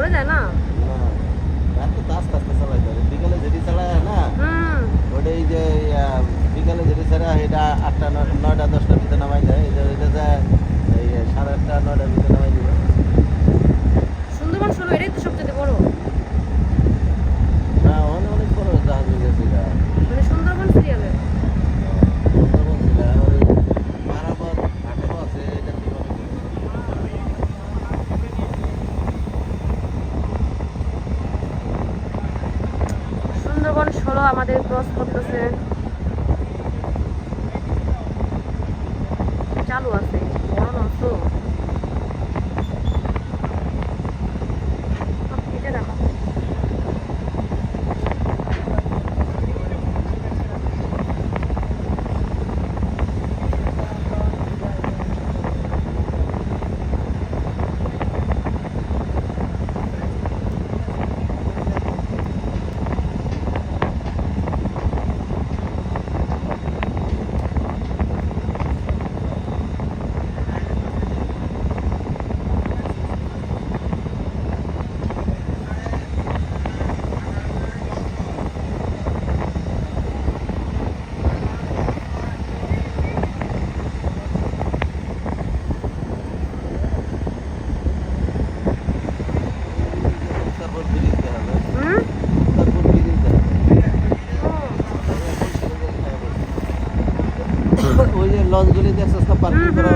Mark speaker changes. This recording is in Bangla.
Speaker 1: পড়ে যায় না?
Speaker 2: না রাতে তো আস্তে আস্তে চালাইতে হবে, বিকালে যেটি চালায় না ওটা এই যে বিকালে যেটি ছাড়া এটা 8টা 9টা 10টার ভিতরে নামাই দেয়, এটা যায় এই 8:30 9টার ভিতরে নামাই দিবে।
Speaker 1: সুন্দরবন 16 এটাই তো সবচেয়ে বড়।
Speaker 2: না অনেক অনেক বড় জাহাজ হয়ে গেছে এটা।
Speaker 1: মানে সুন্দরবন সিরিয়ালে
Speaker 2: সুন্দরবন ছিল আর ওই পারাবত ঘাটেও আছে, এটা কি বলে?
Speaker 1: সুন্দরবন 16 আমাদের ক্রস করতেছে, চালু আছে, বড় নয় তো। এটা দেখো
Speaker 2: তারপর ব্রিজতে হবে,
Speaker 1: হুম
Speaker 2: তারপর ব্রিজতে হবে।
Speaker 1: ও
Speaker 2: ওই যে লঞ্চগুলি দেখছিস না পার্কিং করা,